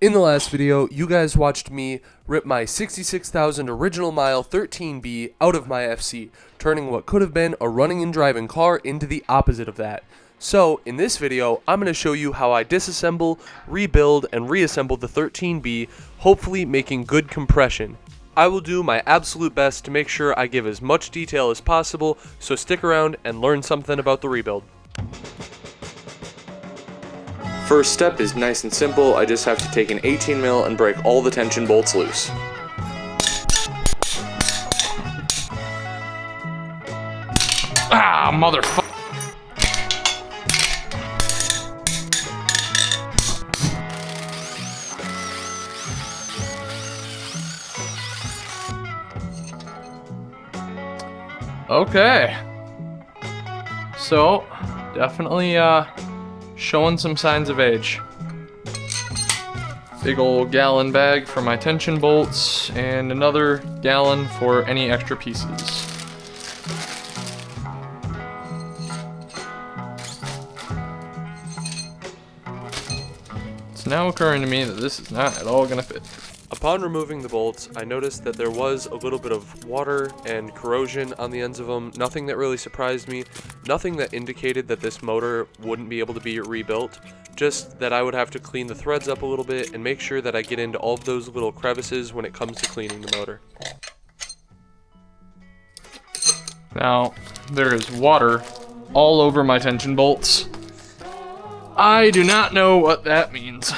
In the last video, you guys watched me rip my 66,000 original mile 13B out of my FC, turning what could have been a running and driving car into the opposite of that. So, in this video, I'm going to show you how I disassemble, rebuild, and reassemble the 13B, hopefully making good compression. I will do my absolute best to make sure I give as much detail as possible, so stick around and learn something about the rebuild. First step is nice and simple. I just have to take an 18 mil and break all the tension bolts loose. Ah, motherfucker. Okay. So, definitely, showing some signs of age. Big old gallon bag for my tension bolts and another gallon for any extra pieces. It's now occurring to me that this is not at all gonna fit. Upon removing the bolts, I noticed that there was a little bit of water and corrosion on the ends of them. Nothing that really surprised me, nothing that indicated that this motor wouldn't be able to be rebuilt, just that I would have to clean the threads up a little bit and make sure that I get into all of those little crevices when it comes to cleaning the motor. Now, there is water all over my tension bolts. I do not know what that means.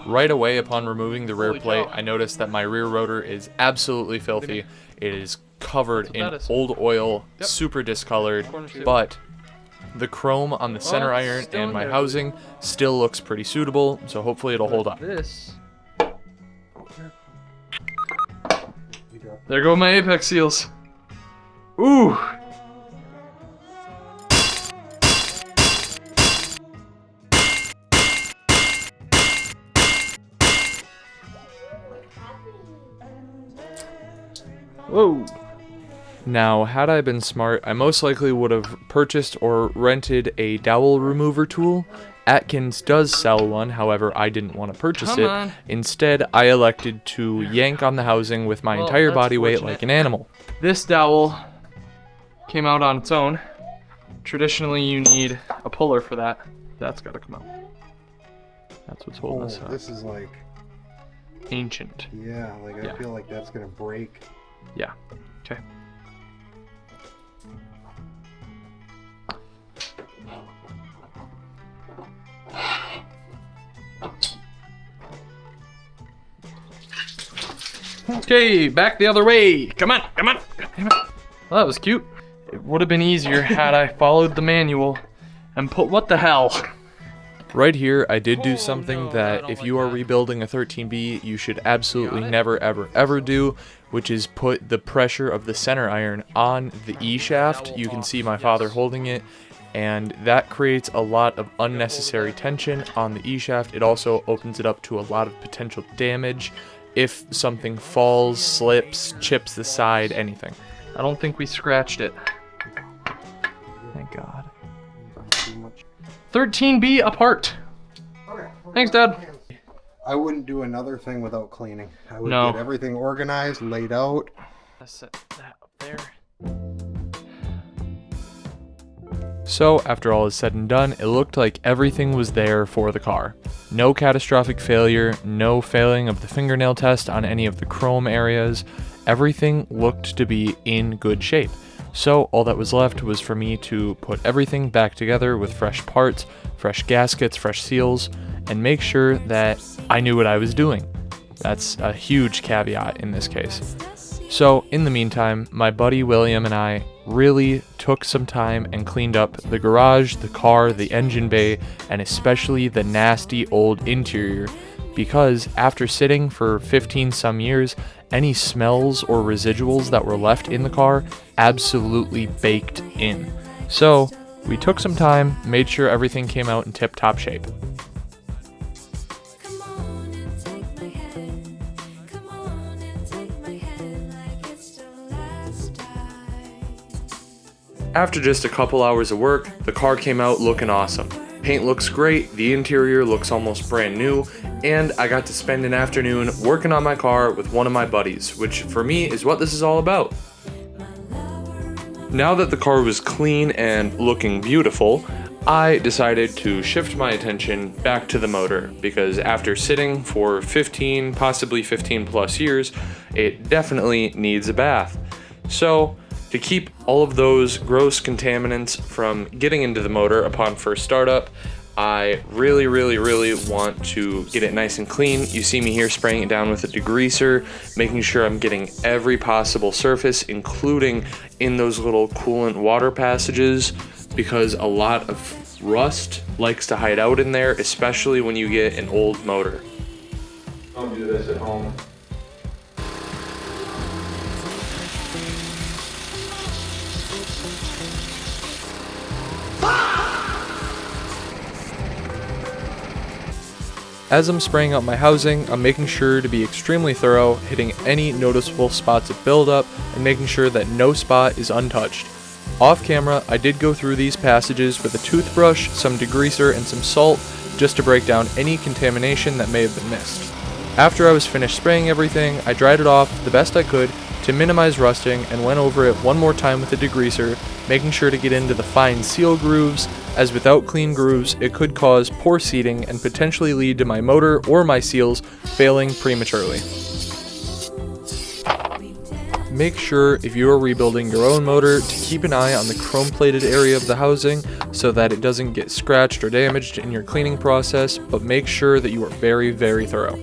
Right away upon removing the rear plate, I noticed that my rear rotor is absolutely filthy. It is covered in old oil, super discolored, but the chrome on the center iron and my housing still looks pretty suitable, so hopefully it'll hold up. There go my apex seals. Ooh! Whoa. Now, had I been smart, I most likely would have purchased or rented a dowel remover tool. Atkins does sell one, however, I didn't want to purchase it. Instead, I elected to yank on the housing with my entire body weight like an animal. This dowel came out on its own. Traditionally, you need a puller for that. That's got to come out. That's what's holding us up. This is like Ancient. Yeah, like I feel like that's gonna break. Yeah. Okay. Okay, back the other way. Come on, come on. Damn it. Well, that was cute. It would have been easier had I followed the manual and put, what the hell? Right here, I did do something that if you are rebuilding a 13B, you should absolutely never, ever, ever do, which is put the pressure of the center iron on the E-shaft. You can see my father holding it, and that creates a lot of unnecessary tension on the E-shaft. It also opens it up to a lot of potential damage if something falls, slips, chips the side, anything. I don't think we scratched it. Thank God. 13B apart. Okay. Thanks, Dad. I wouldn't do another thing without cleaning. I would No. get everything organized, laid out. Let's set that up there. So, after all is said and done, it looked like everything was there for the car. No catastrophic failure, no failing of the fingernail test on any of the chrome areas. Everything looked to be in good shape. So all that was left was for me to put everything back together with fresh parts, fresh gaskets, fresh seals, and make sure that I knew what I was doing. That's a huge caveat in this case. So in the meantime, my buddy William and I really took some time and cleaned up the garage, the car, the engine bay, and especially the nasty old interior, because after sitting for 15 some years, any smells or residuals that were left in the car absolutely baked in. So we took some time, made sure everything came out in tip-top shape. After just a couple hours of work, the car came out looking awesome. Paint looks great, the interior looks almost brand new, and I got to spend an afternoon working on my car with one of my buddies, which for me is what this is all about. Now that the car was clean and looking beautiful, I decided to shift my attention back to the motor because after sitting for 15, possibly 15 plus years, it definitely needs a bath. So, to keep all of those gross contaminants from getting into the motor upon first startup, I really want to get it nice and clean. You see me here spraying it down with a degreaser, making sure I'm getting every possible surface, including in those little coolant water passages, because a lot of rust likes to hide out in there, especially when you get an old motor. Don't do this at home. As I'm spraying out my housing, I'm making sure to be extremely thorough, hitting any noticeable spots of buildup, and making sure that no spot is untouched. Off camera, I did go through these passages with a toothbrush, some degreaser, and some salt, just to break down any contamination that may have been missed. After I was finished spraying everything, I dried it off the best I could to minimize rusting and went over it one more time with a degreaser, making sure to get into the fine seal grooves, as without clean grooves, it could cause poor seating and potentially lead to my motor or my seals failing prematurely. Make sure if you are rebuilding your own motor to keep an eye on the chrome-plated area of the housing so that it doesn't get scratched or damaged in your cleaning process, but make sure that you are very thorough.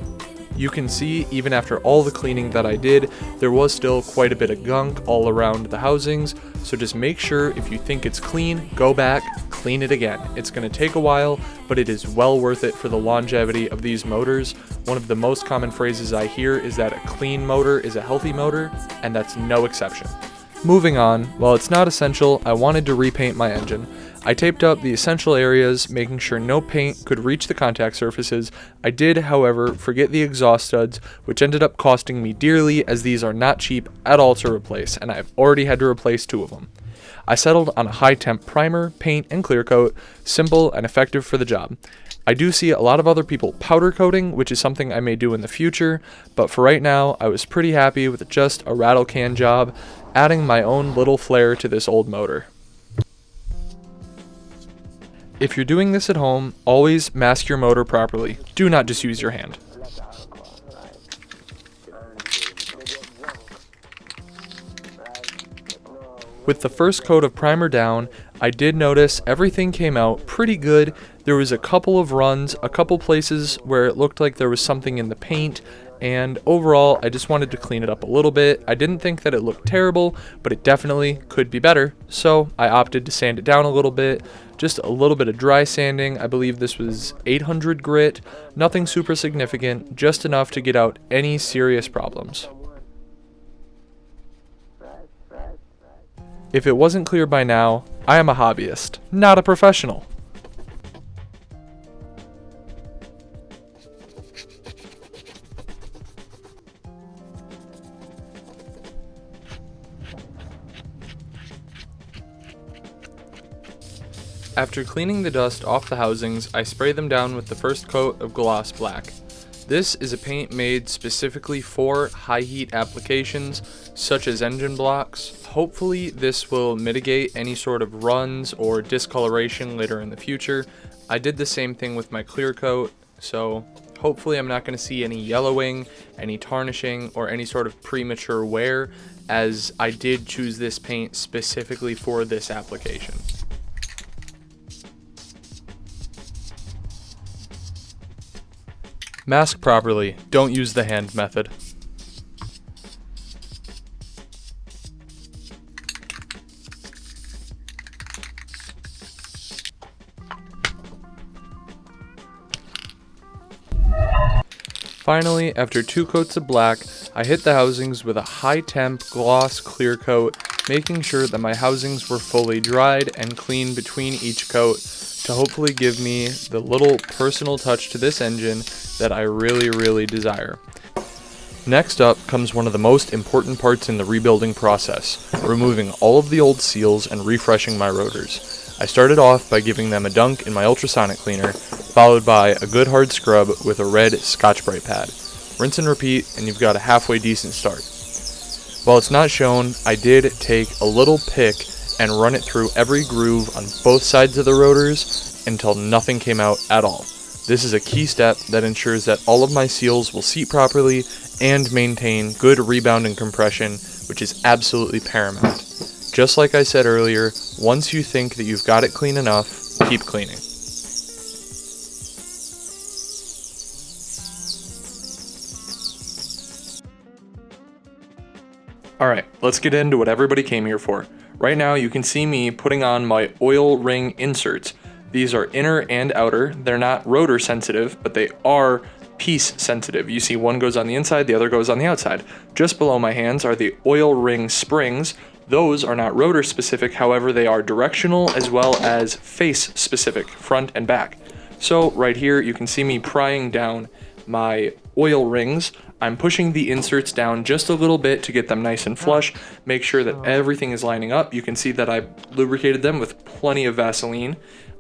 You can see, even after all the cleaning that I did, there was still quite a bit of gunk all around the housings, so just make sure if you think it's clean, go back, clean it again. It's going to take a while, but it is well worth it for the longevity of these motors. One of the most common phrases I hear is that a clean motor is a healthy motor, and that's no exception. Moving on, while it's not essential, I wanted to repaint my engine. I taped up the essential areas, making sure no paint could reach the contact surfaces. I did, however, forget the exhaust studs, which ended up costing me dearly as these are not cheap at all to replace, and I've already had to replace 2 of them. I settled on a high temp primer, paint, and clear coat, simple and effective for the job. I do see a lot of other people powder coating, which is something I may do in the future, but for right now, I was pretty happy with just a rattle can job, adding my own little flair to this old motor. If you're doing this at home, always mask your motor properly. Do not just use your hand. With the first coat of primer down, I did notice everything came out pretty good. There was a couple of runs, a couple places where it looked like there was something in the paint, and overall I just wanted to clean it up a little bit. I didn't think that it looked terrible, but it definitely could be better, so I opted to sand it down a little bit. Just a little bit of dry sanding. I believe this was 800 grit, nothing super significant, just enough to get out any serious problems. If it wasn't clear by now, I am a hobbyist, not a professional. After cleaning the dust off the housings, I spray them down with the first coat of gloss black. This is a paint made specifically for high heat applications, such as engine blocks. Hopefully this will mitigate any sort of runs or discoloration later in the future. I did the same thing with my clear coat, so hopefully I'm not going to see any yellowing, any tarnishing, or any sort of premature wear, as I did choose this paint specifically for this application. Mask properly, don't use the hand method. Finally, after 2 coats of black, I hit the housings with a high temp gloss clear coat, making sure that my housings were fully dried and clean between each coat to hopefully give me the little personal touch to this engine that I really desire. Next up comes one of the most important parts in the rebuilding process, removing all of the old seals and refreshing my rotors. I started off by giving them a dunk in my ultrasonic cleaner, followed by a good hard scrub with a red Scotch-Brite pad. Rinse and repeat, and you've got a halfway decent start. While it's not shown, I did take a little pick and run it through every groove on both sides of the rotors until nothing came out at all. This is a key step that ensures that all of my seals will seat properly and maintain good rebound and compression, which is absolutely paramount. Just like I said earlier, once you think that you've got it clean enough, keep cleaning. Alright, let's get into what everybody came here for. Right now you can see me putting on my oil ring inserts. These are inner and outer. They're not rotor sensitive, but they are piece sensitive. You see one goes on the inside, the other goes on the outside. Just below my hands are the oil ring springs. Those are not rotor specific, however they are directional as well as face specific, front and back. So right here you can see me prying down my oil rings. I'm pushing the inserts down just a little bit to get them nice and flush, make sure that everything is lining up. You can see that I lubricated them with plenty of Vaseline.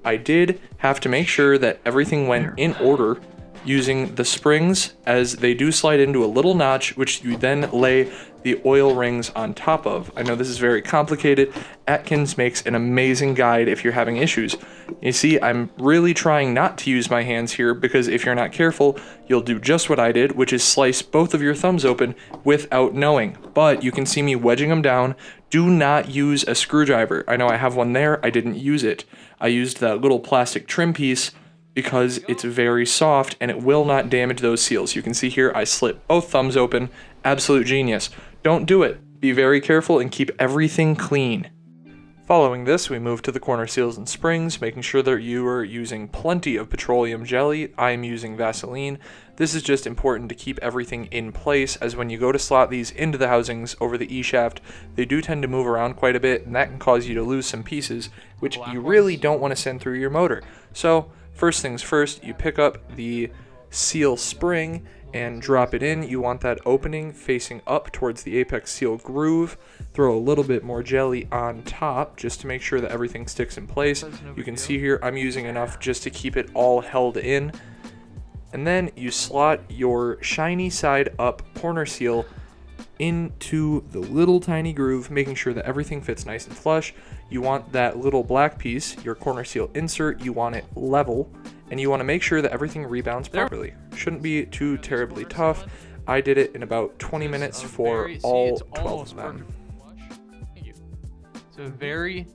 I did have to make sure that everything went in order using the springs, as they do slide into a little notch, which you then lay the oil rings on top of. I know this is very complicated. Atkins makes an amazing guide if you're having issues. You see, I'm really trying not to use my hands here, because if you're not careful, you'll do just what I did, which is slice both of your thumbs open without knowing. But you can see me wedging them down. Do not use a screwdriver. I know I have one there, I didn't use it. I used that little plastic trim piece because it's very soft and it will not damage those seals. You can see here I slit both thumbs open. Absolute genius. Don't do it. Be very careful and keep everything clean. Following this, we move to the corner seals and springs, making sure that you are using plenty of petroleum jelly. I'm using Vaseline. This is just important to keep everything in place, as when you go to slot these into the housings over the E-shaft, they do tend to move around quite a bit, and that can cause you to lose some pieces, which you really don't want to send through your motor. So, first things first, you pick up the seal spring and drop it in. You want that opening facing up towards the apex seal groove. Throw a little bit more jelly on top just to make sure that everything sticks in place. You can see here I'm using enough just to keep it all held in. And then you slot your shiny side up corner seal into the little tiny groove, making sure that everything fits nice and flush. You want that little black piece, your corner seal insert, you want it level, and you want to make sure that everything rebounds properly. Shouldn't be too terribly tough. I did it in about 20 minutes for all 12 of them. It's a very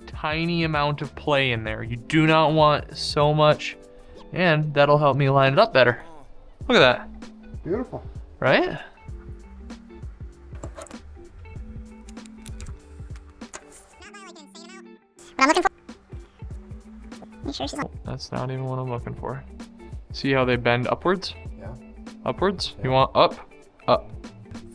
tiny amount of play in there. You do not want so much, and that'll help me line it up better. Look at that. Beautiful. Right? What I'm looking for. Make sure she's on. That's not even what I'm looking for. See how they bend upwards? Yeah. Upwards? You want up? Up.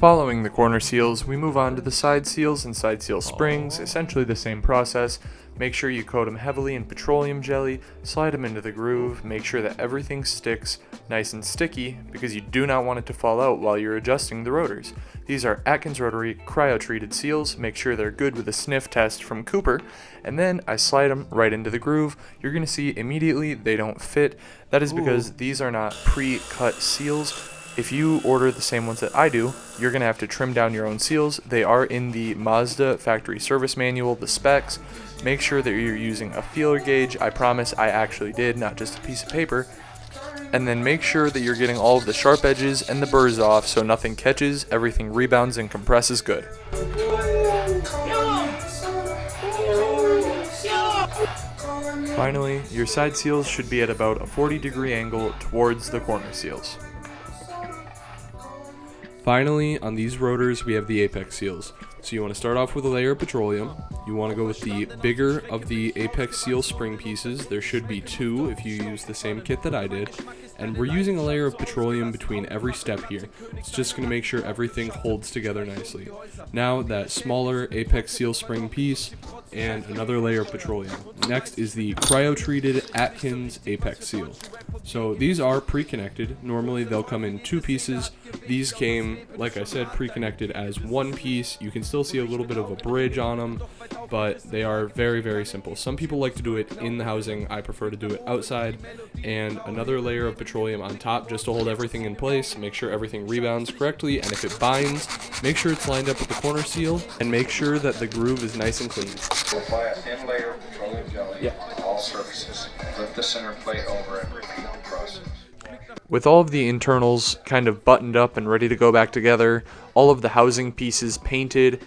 Following the corner seals, we move on to the side seals and side seal springs, essentially the same process. Make sure you coat them heavily in petroleum jelly, slide them into the groove, make sure that everything sticks nice and sticky, because you do not want it to fall out while you're adjusting the rotors. These are Atkins Rotary cryo-treated seals. Make sure they're good with a sniff test from Cooper, and then I slide them right into the groove. You're going to see immediately they don't fit. That is because these are not pre-cut seals. If you order the same ones that I do, you're going to have to trim down your own seals. They are in the Mazda factory service manual, the specs. Make sure that you're using a feeler gauge. I promise I actually did, not just a piece of paper. And then make sure that you're getting all of the sharp edges and the burrs off so nothing catches, everything rebounds and compresses good. Finally, your side seals should be at about a 40-degree angle towards the corner seals. Finally, on these rotors we have the apex seals. So you want to start off with a layer of petroleum, You want to go with the bigger of the Apex Seal spring pieces. There should be 2 if you use the same kit that I did. And we're using a layer of petroleum between every step here. It's just going to make sure everything holds together nicely. Now that smaller Apex Seal spring piece and another layer of petroleum. Next is the cryo-treated Atkins Apex Seal. So these are pre-connected. Normally they'll come in 2 pieces. These came, like I said, pre-connected as 1 piece. You can still see a little bit of a bridge on them, but they are very, very simple. Some people like to do it in the housing. I prefer to do it outside. And another layer of petroleum on top just to hold everything in place, make sure everything rebounds correctly, and if it binds, make sure it's lined up with the corner seal, and make sure that the groove is nice and clean. Apply a thin layer of petroleum jelly on all surfaces. Flip the center plate over and repeat the process. With all of the internals kind of buttoned up and ready to go back together, all of the housing pieces painted,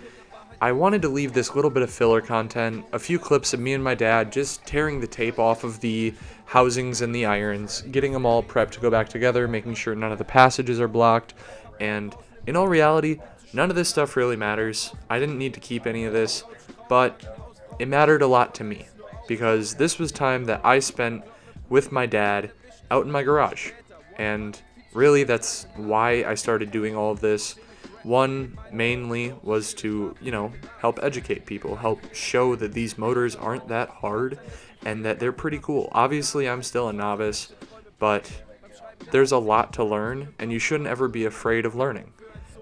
I wanted to leave this little bit of filler content, a few clips of me and my dad just tearing the tape off of the housings and the irons, getting them all prepped to go back together, making sure none of the passages are blocked, and in all reality, none of this stuff really matters. I didn't need to keep any of this, but it mattered a lot to me, because this was time that I spent with my dad out in my garage, and really that's why I started doing all of this. One, mainly, was to, help educate people, help show that these motors aren't that hard and that they're pretty cool. Obviously, I'm still a novice, but there's a lot to learn, and you shouldn't ever be afraid of learning.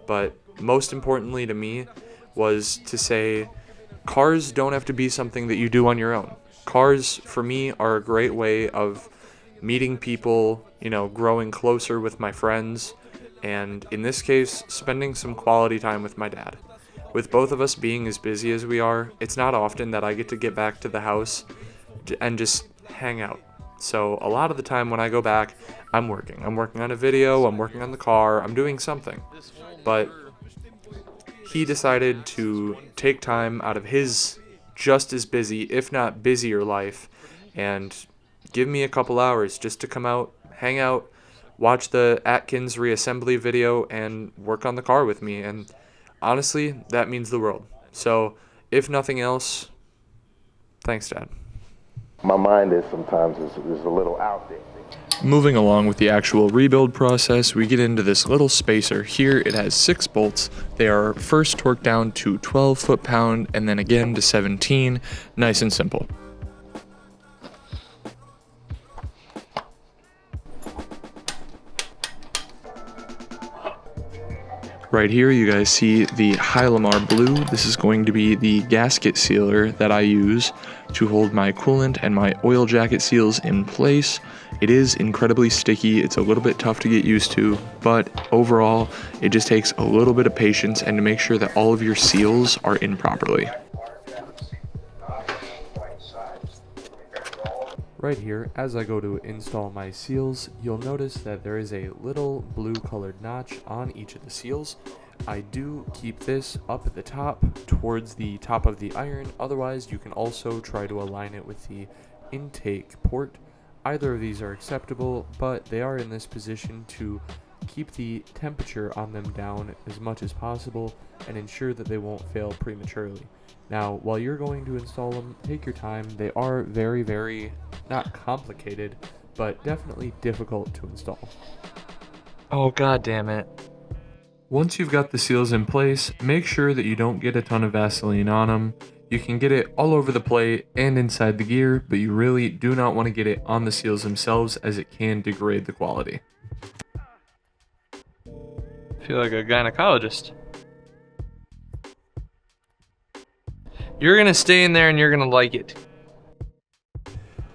But most importantly to me was to say, cars don't have to be something that you do on your own. Cars, for me, are a great way of meeting people, growing closer with my friends, and in this case, spending some quality time with my dad. With both of us being as busy as we are, it's not often that I get to get back to the house and just hang out. So a lot of the time when I go back, I'm working. I'm working on a video, I'm working on the car, I'm doing something. But he decided to take time out of his just as busy, if not busier life, and give me a couple hours just to come out, hang out, watch the Atkins reassembly video, and work on the car with me. And honestly, that means the world. So if nothing else, thanks, Dad. My mind is sometimes is a little out there. Moving along with the actual rebuild process, we get into this little spacer. Here it has 6 bolts. They are first torqued down to 12 foot-pound and then again to 17. Nice and simple. Right here you guys see the Hylamar Blue. This is going to be the gasket sealer that I use to hold my coolant and my oil jacket seals in place. It is incredibly sticky. It's a little bit tough to get used to, but overall it just takes a little bit of patience and to make sure that all of your seals are in properly. Right here, as I go to install my seals, you'll notice that there is a little blue colored notch on each of the seals. I do keep this up at the top towards the top of the iron. Otherwise, you can also try to align it with the intake port. Either of these are acceptable, but they are in this position to keep the temperature on them down as much as possible and ensure that they won't fail prematurely. Now, while you're going to install them, take your time. They are very, very, not complicated, but definitely difficult to install. Oh, god damn it. Once you've got the seals in place, make sure that you don't get a ton of Vaseline on them. You can get it all over the plate and inside the gear, but you really do not want to get it on the seals themselves as it can degrade the quality. I feel like a gynecologist. You're gonna stay in there and you're gonna like it.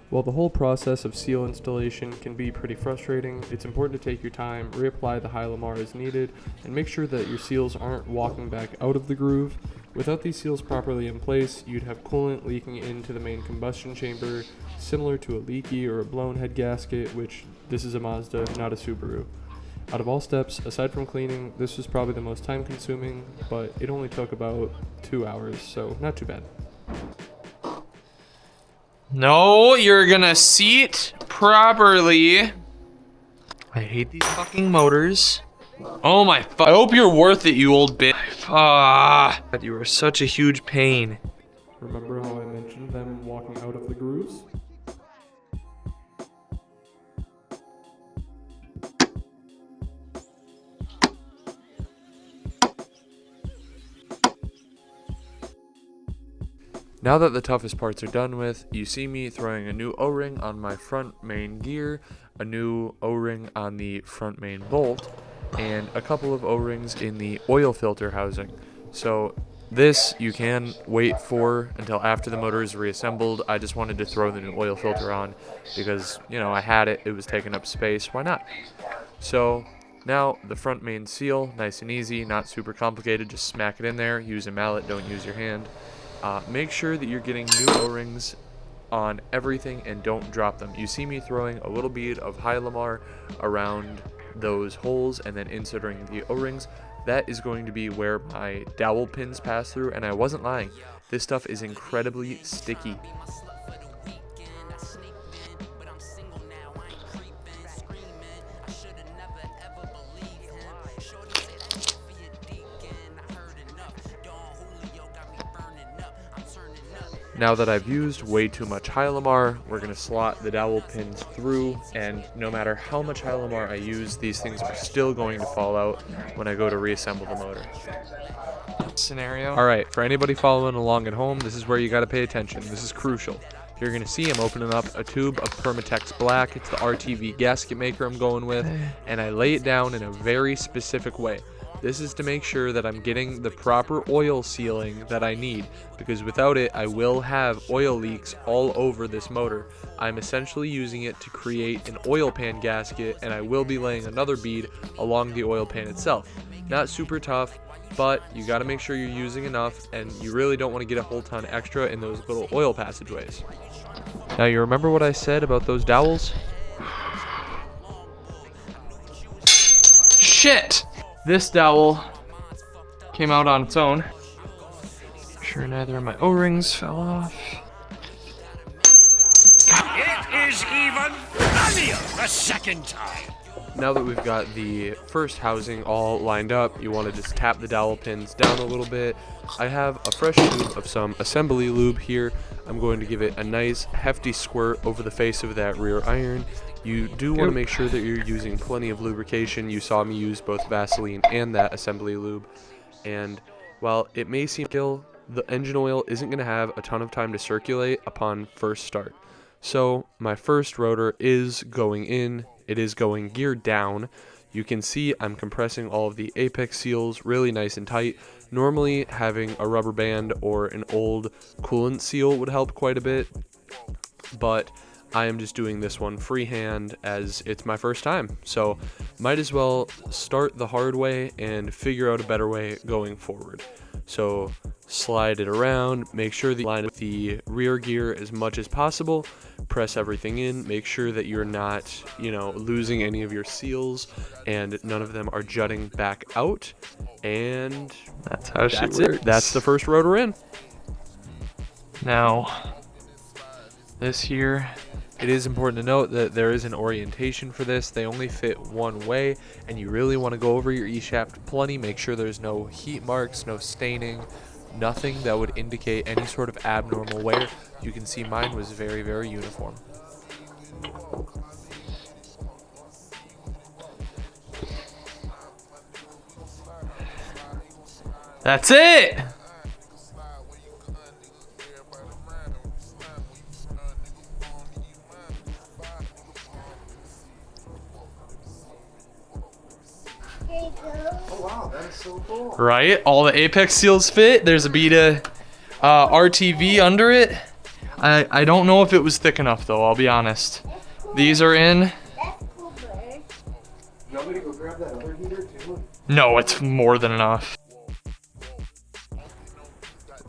While the whole process of seal installation can be pretty frustrating, it's important to take your time, reapply the Hylamar as needed, and make sure that your seals aren't walking back out of the groove. Without these seals properly in place, you'd have coolant leaking into the main combustion chamber, similar to a leaky or a blown head gasket, which this is a Mazda, not a Subaru. Out of all steps, aside from cleaning, this was probably the most time consuming, but it only took about 2 hours, so not too bad. No, you're gonna seat properly. I hate these fucking motors. Oh my I hope you're worth it, you old bitch. Ah, you are such a huge pain. Remember how I mentioned them walking out of the grooves? Now that the toughest parts are done with, you see me throwing a new O-ring on my front main gear, a new O-ring on the front main bolt, and a couple of O-rings in the oil filter housing. So this you can wait for until after the motor is reassembled. I just wanted to throw the new oil filter on because, you know, I had it, it was taking up space, why not? So now the front main seal, nice and easy, not super complicated, just smack it in there, use a mallet, don't use your hand. Make sure that you're getting new O-rings on everything and don't drop them. You see me throwing a little bead of high Lamar around those holes and then inserting the O-rings. That is going to be where my dowel pins pass through, and I wasn't lying. This stuff is incredibly sticky. Now that I've used way too much high Lamar, we're going to slot the dowel pins through, and no matter how much high Lamar I use, these things are still going to fall out when I go to reassemble the motor. Scenario. Alright, for anybody following along at home, this is where you got to pay attention. This is crucial. You're going to see I'm opening up a tube of Permatex Black. It's the RTV gasket maker I'm going with, and I lay it down in a very specific way. This is to make sure that I'm getting the proper oil sealing that I need, because without it, I will have oil leaks all over this motor. I'm essentially using it to create an oil pan gasket, and I will be laying another bead along the oil pan itself. Not super tough, but you got to make sure you're using enough, and you really don't want to get a whole ton extra in those little oil passageways. Now, you remember what I said about those dowels? Shit! This dowel came out on its own. Sure, neither of my O-rings fell off. It is even funnier the second time. Now that we've got the first housing all lined up, you want to just tap the dowel pins down a little bit. I have a fresh tube of some assembly lube here. I'm going to give it a nice hefty squirt over the face of that rear iron. You do want to make sure that you're using plenty of lubrication. You saw me use both Vaseline and that assembly lube. And while it may seem kill, the engine oil isn't going to have a ton of time to circulate upon first start. So my first rotor is going in. It is going gear down. You can see I'm compressing all of the apex seals really nice and tight. Normally having a rubber band or an old coolant seal would help quite a bit, but I am just doing this one freehand as it's my first time. So might as well start the hard way and figure out a better way going forward. So slide it around, make sure that you line with the rear gear as much as possible, press everything in, make sure that you're not, losing any of your seals and none of them are jutting back out. And that's it. That's the first rotor in. Now, this here, it is important to note that there is an orientation for this. They only fit one way, and you really want to go over your E-shaft plenty. Make sure there's no heat marks, no staining, nothing that would indicate any sort of abnormal wear. You can see mine was very, very uniform. That's it! Oh wow, that is so cool. Right? All the apex seals fit. There's a bead of RTV under it. I don't know if it was thick enough though, I'll be honest. These are in. You want me to go grab that other heater too? No, it's more than enough.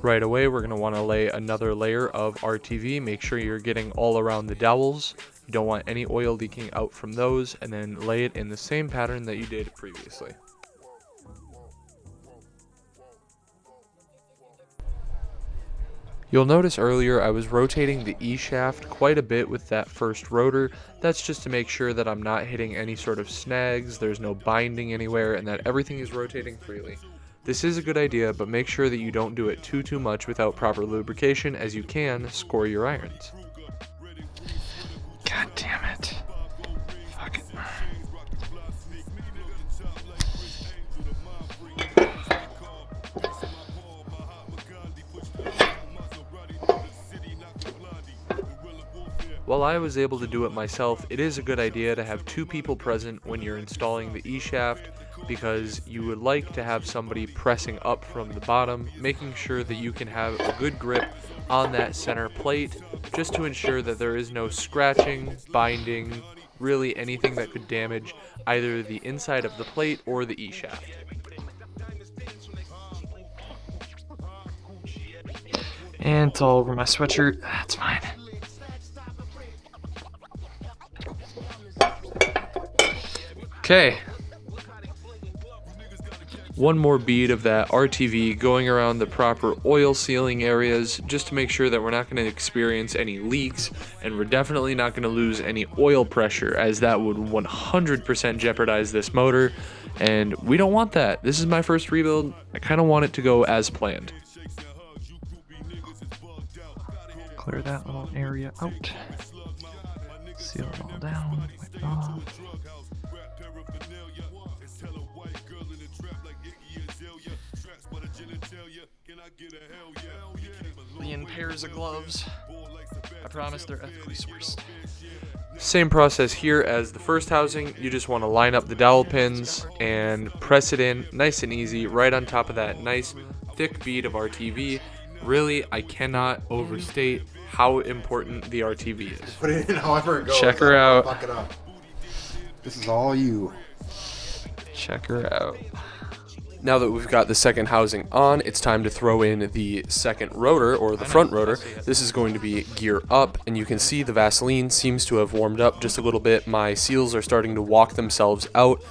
Right away, we're going to want to lay another layer of RTV. Make sure you're getting all around the dowels. You don't want any oil leaking out from those, and then lay it in the same pattern that you did previously. You'll notice earlier I was rotating the E-shaft quite a bit with that first rotor. That's just to make sure that I'm not hitting any sort of snags, there's no binding anywhere, and that everything is rotating freely. This is a good idea, but make sure that you don't do it too much without proper lubrication, as you can score your irons. God damn it. Fuck it. While I was able to do it myself, it is a good idea to have 2 people present when you're installing the E-shaft, because you would like to have somebody pressing up from the bottom, making sure that you can have a good grip on that center plate, just to ensure that there is no scratching, binding, really anything that could damage either the inside of the plate or the E-shaft. And it's all over my sweatshirt. That's fine. Okay. One more bead of that RTV going around the proper oil sealing areas, just to make sure that we're not going to experience any leaks, and we're definitely not going to lose any oil pressure, as that would 100% jeopardize this motor, and we don't want that. This is my first rebuild. I kind of want it to go as planned. Clear that little area out. Seal it all down. Wipe it off. In pairs of gloves. I promise they're ethically sourced. Same process here as the first housing. You just want to line up the dowel pins and press it in nice and easy right on top of that nice thick bead of RTV. Really, I cannot overstate how important the RTV is. Put it in however it goes. Check her out. Fuck it up. This is all you. Check her out. Now that we've got the second housing on, it's time to throw in the second rotor, or the front rotor. This is going to be gear up, and you can see the Vaseline seems to have warmed up just a little bit. My seals are starting to walk themselves out,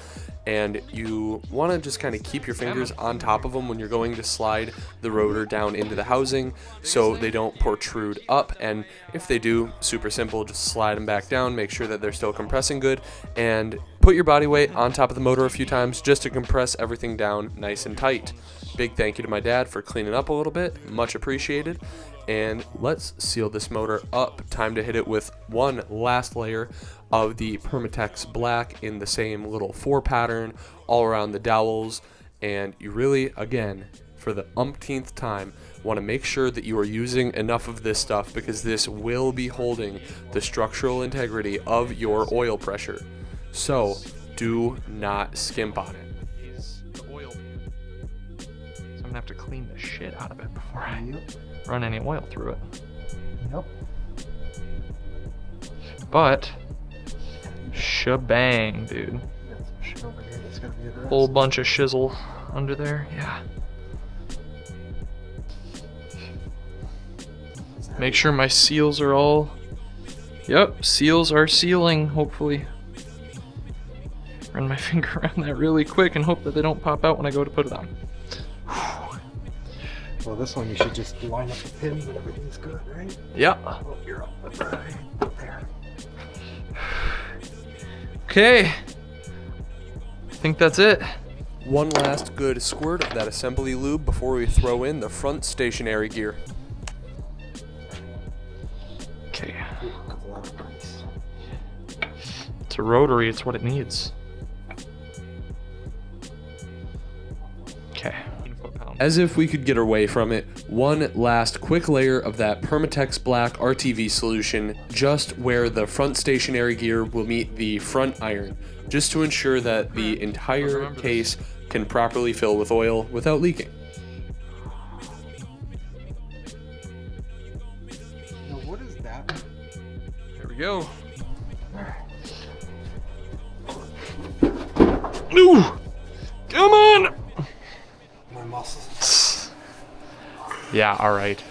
and you want to just kind of keep your fingers on top of them when you're going to slide the rotor down into the housing so they don't protrude up. And if they do, super simple, just slide them back down, make sure that they're still compressing good, and put your body weight on top of the motor a few times just to compress everything down nice and tight. Big thank you to my dad for cleaning up a little bit, much appreciated. And let's seal this motor up. Time to hit it with one last layer of the Permatex Black in the same little 4 pattern all around the dowels. And you really, again, for the umpteenth time, want to make sure that you are using enough of this stuff, because this will be holding the structural integrity of your oil pressure. So do not skimp on it. The oil. So I'm gonna have to clean the shit out of it before I run any oil through it. Yep. But shebang, dude. Shit over here that's gonna be addressed. Whole bunch of shizzle under there. Yeah. Make sure my seals are all. Yep, seals are sealing, hopefully. Run my finger around that really quick and hope that they don't pop out when I go to put it on. Well, this one you should just line up the pins and everything's good, right? Yeah. Oh, you're up right there. Okay. I think that's it. One last good squirt of that assembly lube before we throw in the front stationary gear. Okay. It's a rotary, it's what it needs. Okay. As if we could get away from it, one last quick layer of that Permatex Black RTV solution just where the front stationary gear will meet the front iron, just to ensure that the entire case can properly fill with oil without leaking. Now, what is that? There we go. Ooh! Come on! My muscles. Yeah, alright.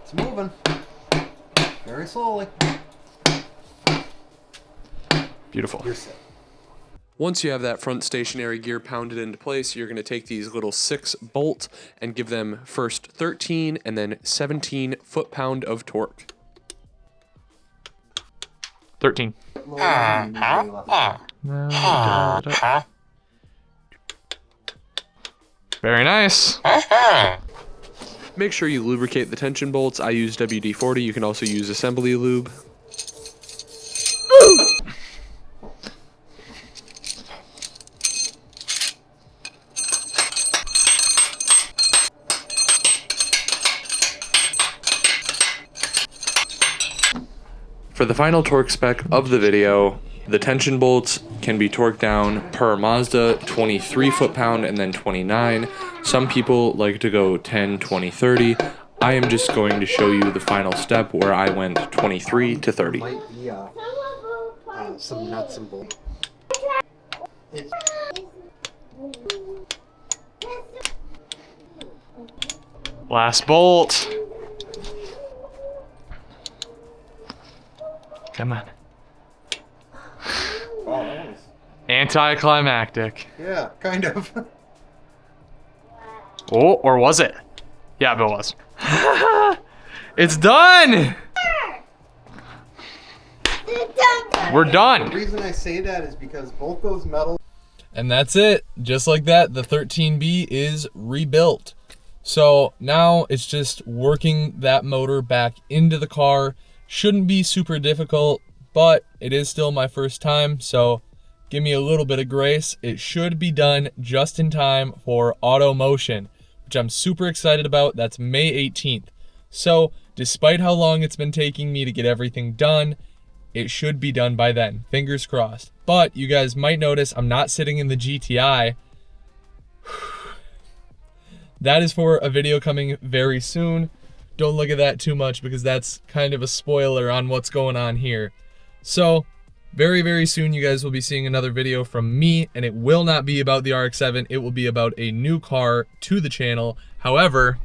It's moving. Very slowly. Beautiful. You're set. Once you have that front stationary gear pounded into place, you're going to take these little 6 bolts and give them first 13 and then 17 foot-pound of torque. 13. bit lower than you usually left it. Very nice. Make sure you lubricate the tension bolts. I use WD-40. You can also use assembly lube. For the final torque spec of the video, the tension bolts can be torqued down per Mazda 23 foot-pound and then 29. Some people like to go 10, 20, 30. I am just going to show you the final step where I went 23 to 30. Might be some nuts and bolts. Last bolt. Come on. Wow, that was... Anticlimactic. Yeah, kind of. Oh, or was it? Yeah, it was. It's done! We're The done. reason I say that is because both those metals... And that's it. Just like that, the 13B is rebuilt. So now it's just working that motor back into the car. Shouldn't be super difficult, but it is still my first time, so give me a little bit of grace. It should be done just in time for Automotion, which I'm super excited about. That's May 18th. So despite how long it's been taking me to get everything done, it should be done by then. Fingers crossed. But you guys might notice I'm not sitting in the GTI. That is for a video coming very soon. Don't look at that too much because that's kind of a spoiler on what's going on here. So very, very soon you guys will be seeing another video from me, and it will not be about the RX-7. It will be about a new car to the channel. However,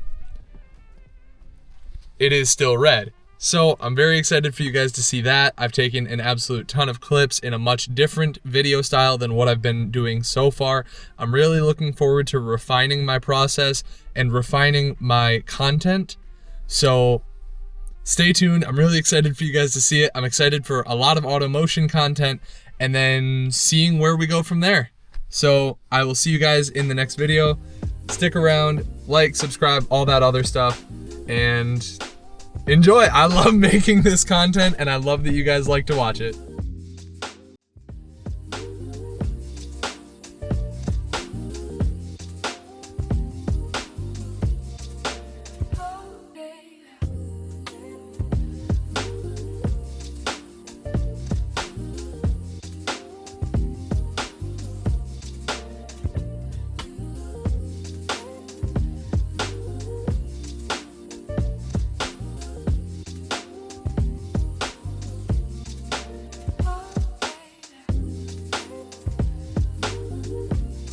it is still red. So I'm very excited for you guys to see that. I've taken an absolute ton of clips in a much different video style than what I've been doing so far. I'm really looking forward to refining my process and refining my content. So stay tuned. I'm really excited for you guys to see it. I'm excited for a lot of Automotion content and then seeing where we go from there. So I will see you guys in the next video. Stick around, like, subscribe, all that other stuff, and enjoy. I love making this content and I love that you guys like to watch it.